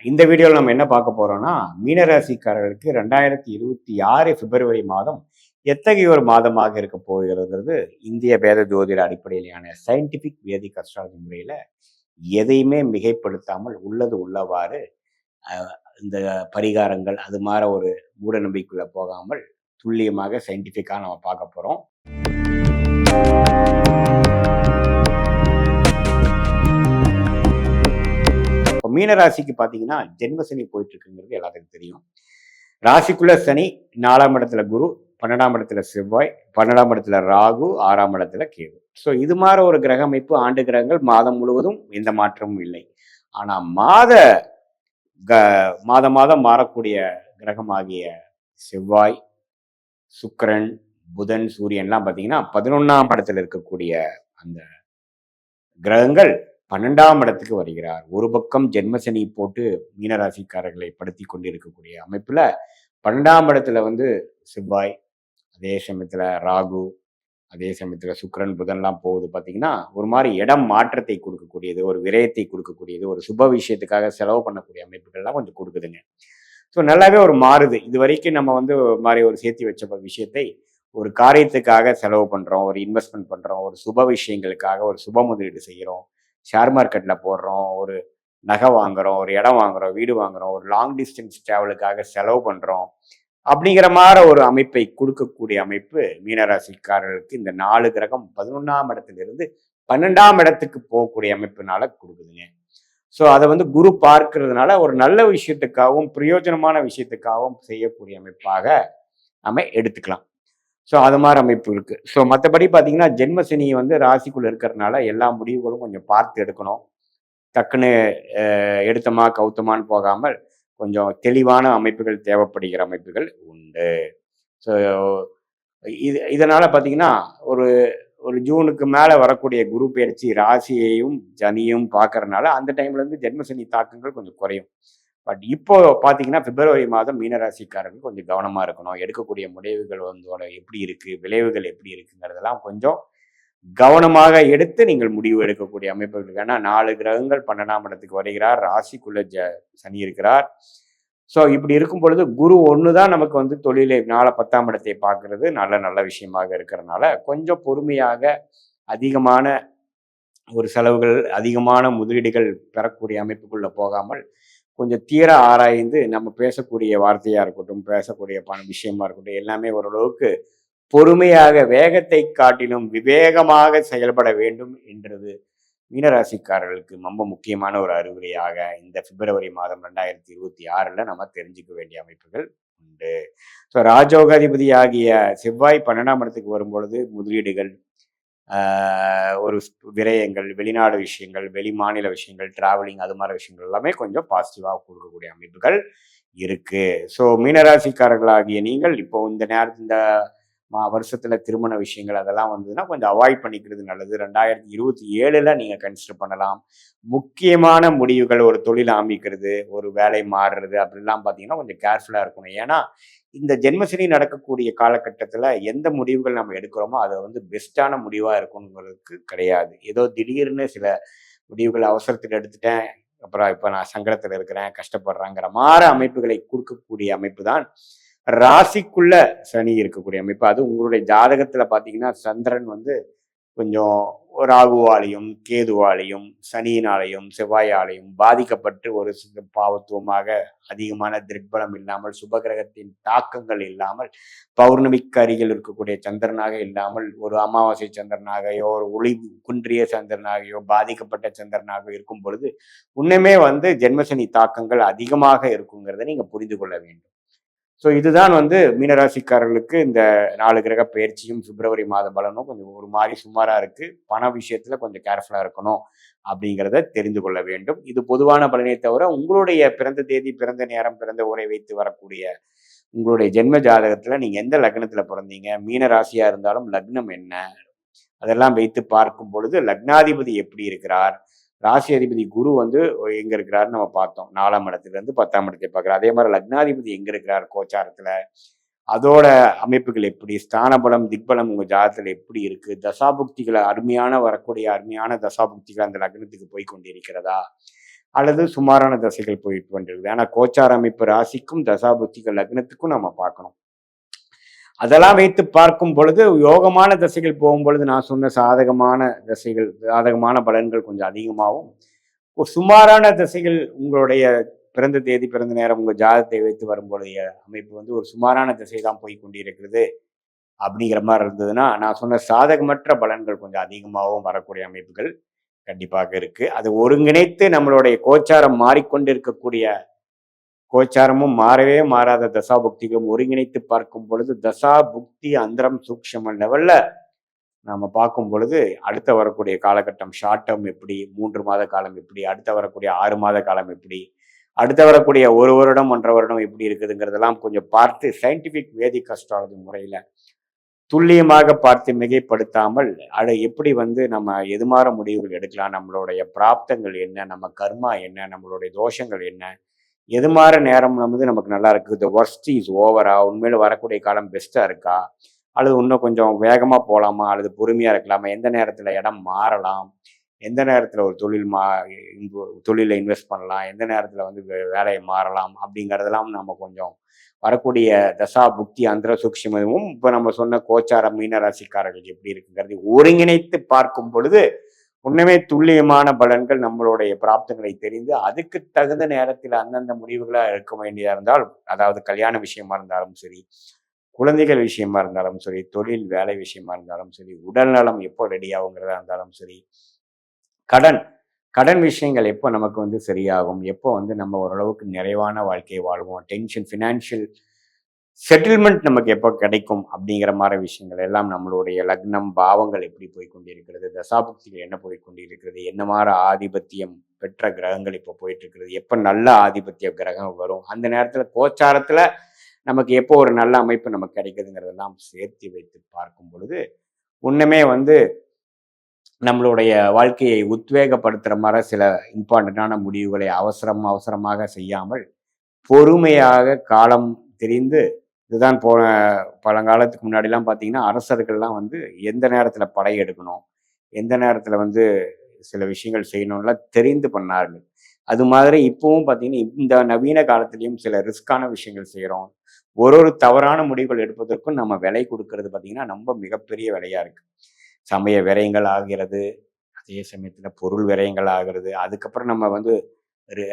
இந்த வீடியோவில் நம்ம என்ன பார்க்க போறோம்னா, மீனராசிக்காரர்களுக்கு 2026 பிப்ரவரி மாதம் எத்தகைய ஒரு மாதமாக இருக்க போகிறதுங்கிறது இந்திய வேத ஜோதிட அடிப்படையிலான சயின்டிபிக் வேதிக் அஸ்ட்ராலஜி முறையில எதையுமே மிகைப்படுத்தாமல் உள்ளது உள்ளவாறு இந்த பரிகாரங்கள் அது மாதிரி ஒரு மூட நம்பிக்கைக்குள்ள போகாமல் துல்லியமாக சயின்டிஃபிக்காக நம்ம பார்க்க போறோம். இப்போ மீனராசிக்கு பார்த்தீங்கன்னா ஜென்மசனி போயிட்டு இருக்குங்கிறது எல்லாத்துக்கும் தெரியும். ராசிக்குள்ள சனி, 4ஆம் இடத்துல குரு, 12ஆம் இடத்துல செவ்வாய், 12ஆம் இடத்துல ராகு, 6ஆம் இடத்துல கேது. ஸோ இது மாதிரி ஒரு கிரக அமைப்பு ஆண்டு கிரகங்கள் மாதம் முழுவதும் எந்த மாற்றமும் இல்லை. ஆனால் மாதம் மாறக்கூடிய கிரகமாகிய செவ்வாய், சுக்கிரன், புதன், சூரியன்லாம் பார்த்தீங்கன்னா 11ஆம் இடத்துல இருக்கக்கூடிய அந்த கிரகங்கள் 12ஆம் இடத்துக்கு வருகிறார். ஒரு பக்கம் ஜென்மசனி போட்டு மீனராசிக்காரர்களை படுத்தி கொண்டிருக்கக்கூடிய அமைப்புல 12ஆம் இடத்துல செவ்வாய், அதே சமயத்துல ராகு, அதே சமயத்துல சுக்கிரன், புதன்லாம் போகுது. பார்த்தீங்கன்னா ஒரு மாதிரி இடம் மாற்றத்தை கொடுக்கக்கூடியது, ஒரு விரயத்தை கொடுக்கக்கூடியது, ஒரு சுப விஷயத்துக்காக செலவு பண்ணக்கூடிய அமைப்புகள்லாம் கொஞ்சம் கொடுக்குதுங்க. ஸோ நல்லாவே ஒரு மாறுது. இது வரைக்கும் நம்ம மாதிரி ஒரு சேர்த்து வச்ச விஷயத்தை ஒரு காரியத்துக்காக செலவு பண்றோம், ஒரு இன்வெஸ்ட்மெண்ட் பண்றோம், ஒரு சுப விஷயங்களுக்காக ஒரு சுப முதலீடு செய்கிறோம், ஷேர் மார்க்கெட்ல போடுறோம், ஒரு நகை வாங்குறோம், ஒரு இடம் வாங்குறோம், வீடு வாங்குறோம், ஒரு லாங் டிஸ்டன்ஸ் டிராவலுக்காக செலவு பண்றோம் அப்படிங்கிற மாதிரி ஒரு அமைப்பை கொடுக்கக்கூடிய அமைப்பு மீனராசிக்காரர்களுக்கு இந்த 4 கிரகம் 11ஆம் இடத்திலிருந்து 12ஆம் இடத்துக்கு போகக்கூடிய அமைப்புனால கொடுக்குதுங்க. ஸோ அதை குரு பார்க்கறதுனால ஒரு நல்ல விஷயத்துக்காகவும் பிரயோஜனமான விஷயத்துக்காகவும் செய்யக்கூடிய அமைப்பாக நம்ம எடுத்துக்கலாம். ஸோ அது மாதிரி அமைப்பு இருக்கு. ஸோ மற்றபடி பார்த்தீங்கன்னா ஜென்மசனி ராசிக்குள்ள இருக்கிறதுனால எல்லா முடிவுகளும் கொஞ்சம் பார்த்து எடுக்கணும். டக்குன்னு எடுத்தமா கவுத்தமான்னு போகாமல் கொஞ்சம் தெளிவான அமைப்புகள் தேவைப்படுகிற அமைப்புகள் உண்டு. ஸோ இதனால பார்த்தீங்கன்னா ஒரு ஒரு ஜூனுக்கு மேலே வரக்கூடிய குரு பயிற்சி ராசியையும் சனியும் பார்க்கறதுனால அந்த டைம்ல ஜென்மசனி தாக்கங்கள் கொஞ்சம் குறையும். பட் இப்போ பார்த்தீங்கன்னா பிப்ரவரி மாதம் மீனராசிக்காரர்கள் கொஞ்சம் கவனமாக இருக்கணும். எடுக்கக்கூடிய முடிவுகள் எப்படி இருக்கு, விளைவுகள் எப்படி இருக்குங்கிறதெல்லாம் கொஞ்சம் கவனமாக எடுத்து நீங்கள் முடிவு எடுக்கக்கூடிய அமைப்புகள். ஏன்னா 4 கிரகங்கள் 12ஆம் இடத்துக்கு வருகிறார், ராசிக்குள்ள சனி இருக்கிறார். ஸோ இப்படி இருக்கும் பொழுது குரு ஒன்று தான் நமக்கு தொழிலை 10ஆம் இடத்தை பார்க்கறது நல்ல விஷயமாக இருக்கிறதுனால கொஞ்சம் பொறுமையாக அதிகமான ஒரு செலவுகள், அதிகமான முதலீடுகள் பெறக்கூடிய அமைப்புக்குள்ள போகாமல் கொஞ்சம் தீர ஆராய்ந்து நம்ம பேசக்கூடிய வார்த்தையா இருக்கட்டும், பேசக்கூடிய விஷயமா இருக்கட்டும், எல்லாமே ஓரளவுக்கு பொறுமையாக வேகத்தை காட்டிலும் விவேகமாக செயல்பட வேண்டும் என்றது மீனராசிக்காரர்களுக்கு ரொம்ப முக்கியமான ஒரு அறிவுரையாக இந்த பிப்ரவரி மாதம் 2026 நம்ம தெரிஞ்சுக்க வேண்டிய அமைப்புகள் உண்டு. ஸோ ராஜோகாதிபதி ஆகிய செவ்வாய் 12ஆம் இடத்துக்கு வரும்பொழுது முதலீடுகள், ஒரு விரயங்கள், வெளிநாடு விஷயங்கள், வெளி மாநில விஷயங்கள், டிராவலிங், அது மாதிரி விஷயங்கள் எல்லாமே கொஞ்சம் பாசிட்டிவாக கொடுக்கக்கூடிய அமைப்புகள் இருக்கு. ஸோ மீனராசிக்காரர்களாகிய நீங்கள் இப்போ இந்த வருஷத்துல திருமண விஷயங்கள் அதெல்லாம் கொஞ்சம் அவாய்ட் பண்ணிக்கிறது நல்லது. 2027 நீங்க கன்சிடர் பண்ணலாம். முக்கியமான முடிவுகள், ஒரு தொழில் ஆரம்பிக்கிறது, ஒரு வேலை மாறுறது அப்படிலாம் பார்த்தீங்கன்னா கொஞ்சம் கேர்ஃபுல்லா இருக்கணும். ஏன்னா இந்த ஜென்மசனி நடக்கக்கூடிய காலகட்டத்தில் எந்த முடிவுகள் நம்ம எடுக்கிறோமோ அதை பெஸ்ட்டான முடிவாக இருக்கணுங்கிறதுக்கு கிடையாது. ஏதோ திடீர்னு சில முடிவுகள் அவசரத்துக்கு எடுத்துட்டேன், அப்புறம் இப்போ நான் சங்கடத்தில் இருக்கிறேன், கஷ்டப்படுறேங்கிற மாதிரி அமைப்புகளை கொடுக்கக்கூடிய அமைப்பு தான் ராசிக்குள்ள சனி இருக்கக்கூடிய அமைப்பு. அது உங்களுடைய ஜாதகத்துல பார்த்தீங்கன்னா சந்திரன் கொஞ்சம் ராகுவாலையும் கேதுவாலையும் சனியினாலையும் செவ்வாயாலையும் பாதிக்கப்பட்டு ஒரு பாவத்துவமாக அதிகமான திக்பலம் இல்லாமல், சுபகிரகத்தின் தாக்கங்கள் இல்லாமல், பௌர்ணமிக்கு அருகில் இருக்கக்கூடிய சந்திரனாக இல்லாமல், ஒரு அமாவாசை சந்திரனாகையோ ஒரு ஒளி குன்றிய சந்திரனாகையோ பாதிக்கப்பட்ட சந்திரனாக இருக்கும் பொழுது இன்னுமே ஜென்மசனி தாக்கங்கள் அதிகமாக இருக்குங்கிறத நீங்க புரிந்து கொள்ள வேண்டும். ஸோ இதுதான் மீனராசிக்காரர்களுக்கு இந்த 4 கிரக பயிற்சியும் பிப்ரவரி மாத பலனும் கொஞ்சம் ஒரு மாதிரி சுமாராக இருக்கு. பண விஷயத்துல கொஞ்சம் கேர்ஃபுல்லாக இருக்கணும் அப்படிங்கிறத தெரிந்து கொள்ள வேண்டும். இது பொதுவான பலனை தவிர உங்களுடைய பிறந்த தேதி, பிறந்த நேரம், பிறந்த ஊரை வைத்து வரக்கூடிய உங்களுடைய ஜென்ம ஜாதகத்துல நீங்க எந்த லக்னத்துல பிறந்தீங்க, மீன ராசியா இருந்தாலும் லக்னம் என்ன, அதெல்லாம் வைத்து பார்க்கும் பொழுது லக்னாதிபதி எப்படி இருக்கிறார், ராசி அதிபதி குரு எங்க இருக்கிறாரு நம்ம பார்த்தோம். 4ஆம் இடத்துல இருந்து 10ஆம் இடத்தை பார்க்கிறார். அதே மாதிரி லக்னாதிபதி எங்க இருக்கிறார் கோச்சாரத்துல, அதோட அமைப்புகள் எப்படி, ஸ்தான பலம் திக்பலம் உங்க ஜாதகத்துல எப்படி இருக்கு, தசாபுக்திகளை வரக்கூடிய அருமையான தசாபுக்திகள் அந்த லக்னத்துக்கு போய் கொண்டிருக்கிறதா அல்லது சுமாரான தசைகள் போயிட்டு கொண்டிருக்குது. ஆனா கோச்சார அமைப்பு ராசிக்கும் தசாபுத்திகள் லக்னத்துக்கும் நம்ம பார்க்கணும். அதெல்லாம் வைத்து பார்க்கும் பொழுது யோகமான தசைகள் போகும் பொழுது நான் சொன்ன சாதகமான தசைகள், சாதகமான பலன்கள் கொஞ்சம் அதிகமாகும். ஒரு சுமாரான தசைகள் உங்களுடைய பிறந்த தேதி, பிறந்த நேரம், உங்க ஜாதகத்தை வைத்து வரும்பொழுதைய அமைப்பு வந்து ஒரு சுமாரான திசை தான் போய் கொண்டிருக்கிறது அப்படிங்கிற மாதிரி இருந்ததுன்னா, நான் சொன்ன சாதகமற்ற பலன்கள் கொஞ்சம் அதிகமாகவும் வரக்கூடிய அமைப்புகள் கண்டிப்பாக இருக்கு. அது ஒருங்கிணைத்து நம்மளுடைய கோச்சாரம் மாறிக்கொண்டிருக்கக்கூடிய கோச்சாரமும் மாறவே மாறாத தசா புக்திகளும் ஒருங்கிணைத்து பார்க்கும் பொழுது தசா புக்தி அந்தரம் சூக்ஷம லெவல்ல நாம பார்க்கும் பொழுது அடுத்த வரக்கூடிய காலகட்டம் ஷார்ட் டேர்ம் எப்படி, 3 மாத காலம் எப்படி, அடுத்த வரக்கூடிய 6 மாத காலம் எப்படி, அடுத்த வரக்கூடிய 1 வருடம் 1.5 வருடம் எப்படி இருக்குதுங்கிறதெல்லாம் கொஞ்சம் பார்த்து சயின்டிபிக் வேதிக் அஸ்ட்ராலஜி முறையில துல்லியமாக பார்த்து மிகைப்படுத்தாமல் எப்படி வந்து நம்ம எதுமாற முடிவுகள் எடுக்கலாம், நம்மளுடைய பிராப்தங்கள் என்ன, நம்ம கர்மா என்ன, நம்மளுடைய தோஷங்கள் என்ன, எதுமாற நேரம் வந்து நமக்கு நல்லா இருக்குது, த ஒர்ஸ்ட் இஸ் ஓவரா, உண்மையில வரக்கூடிய காலம் பெஸ்டா இருக்கா, அல்லது இன்னும் கொஞ்சம் வேகமா போகலாமா, அல்லது பொறுமையா இருக்கலாமா, எந்த நேரத்துல இடம் மாறலாம், எந்த நேரத்துல ஒரு தொழில இன்வெஸ்ட் பண்ணலாம், எந்த நேரத்துல வந்து வேலையை மாறலாம் அப்படிங்கிறதெல்லாம் நம்ம கொஞ்சம் வரக்கூடிய தசா புக்தி அந்தர சூக்ஷ்மமும் இப்ப நம்ம சொன்ன கோச்சார மீன ராசிக்காரர்கள் எப்படி இருக்குங்கிறது ஒருங்கிணைத்து பார்க்கும் பொழுது உண்மையே துல்லியமான பலன்கள் நம்மளுடைய பிராப்தங்களை தெரிந்து அதுக்கு தகுந்த நேரத்தில் அந்தந்த முடிவுகளா இருக்க வேண்டியதா இருந்தால், அதாவது கல்யாண விஷயமா இருந்தாலும் சரி, குழந்தைகள் விஷயமா இருந்தாலும் சரி, தொழில் வேலை விஷயமா இருந்தாலும் சரி, உடல் நலம் எப்போ ரெடி ஆகுங்கிறதா இருந்தாலும் சரி, கடன் கடன் விஷயங்கள் எப்போ நமக்கு வந்து சரியாகும், எப்போ வந்து நம்ம ஓரளவுக்கு நிறைவான வாழ்க்கையை வாழ்வோம், டென்ஷன் ஃபினான்ஷியல் செட்டில்மெண்ட் நமக்கு எப்போ கிடைக்கும் அப்படிங்கிற மாதிரி விஷயங்கள் எல்லாம் நம்மளுடைய லக்னம் பாவங்கள் எப்படி போய் கொண்டிருக்கிறது, தசாபுக்திகள் என்ன போய் கொண்டிருக்கிறது, என்ன மாதிரி ஆதிபத்தியம் பெற்ற கிரகங்கள் இப்போ போயிட்டு இருக்கிறது, எப்போ நல்ல ஆதிபத்திய கிரகம் வரும், அந்த நேரத்தில் கோச்சாரத்தில் நமக்கு எப்போ ஒரு நல்ல அமைப்பு நமக்கு கிடைக்குதுங்கிறதெல்லாம் சேர்த்து வைத்து பார்க்கும் பொழுது உண்மையே வந்து நம்மளுடைய வாழ்க்கையை உத்வேகப்படுத்துகிற மாதிரி சில இம்பார்ட்டண்ட்டான முடிவுகளை அவசரமாக செய்யாமல் பொறுமையாக காலம் தெரிந்து இதுதான் பழங்காலத்துக்கு முன்னாடிலாம் பார்த்தீங்கன்னா அரசர்கள்லாம் வந்து எந்த நேரத்தில் படை எடுக்கணும், எந்த நேரத்தில் வந்து சில விஷயங்கள் செய்யணும்லாம் தெரிந்து பண்ணார்கள். அது மாதிரி இப்பவும் பார்த்தீங்கன்னா இந்த நவீன காலத்திலையும் சில ரிஸ்கான விஷயங்கள் செய்கிறோம். ஒரு தவறான முடிவுகள் எடுப்பதற்கும் நம்ம விலை கொடுக்கறது பார்த்தீங்கன்னா ரொம்ப மிகப்பெரிய விலையா இருக்கு. சமய விரயங்கள் ஆகிறது, அதே சமயத்தில் பொருள் விரயங்கள் ஆகிறது, அதுக்கப்புறம் நம்ம வந்து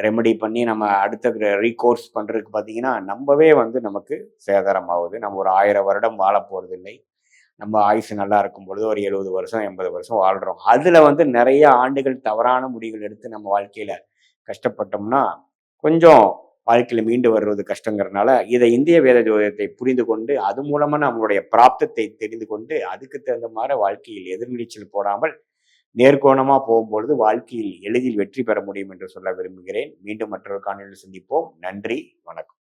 ரெமெடி பண்ணி நம்ம அடுத்த ரீகோர்ஸ் பண்ணுறதுக்கு பார்த்தீங்கன்னா நம்பவே வந்து நமக்கு சேதாரம் ஆகுது. நம்ம ஒரு 1000 வருடம் வாழ போகிறது இல்லை. நம்ம ஆயுசு நல்லா இருக்கும் பொழுது ஒரு 70 வருஷம் 80 வருஷம் வாழ்கிறோம். அதில் வந்து நிறைய ஆண்டுகள் தவறான முடிவுகள் எடுத்து நம்ம வாழ்க்கையில் கஷ்டப்பட்டோம்னா கொஞ்சம் வாழ்க்கையில் மீண்டு வர்றது கஷ்டங்கிறதுனால இதை இந்திய வேத ஜோதிடத்தை புரிந்து கொண்டு அது மூலமாக நம்மளுடைய பிராப்தத்தை தெரிந்து கொண்டு அதுக்கு தகுந்த மாதிரி வாழ்க்கையில் எதிர்நீச்சல் போடாமல் நேர்கோணமா போகும்பொழுது வாழ்க்கையில் எளிதில் வெற்றி பெற முடியும் என்று சொல்ல விரும்புகிறேன். மீண்டும் மற்றொரு காணொளியில் சந்திப்போம். நன்றி, வணக்கம்.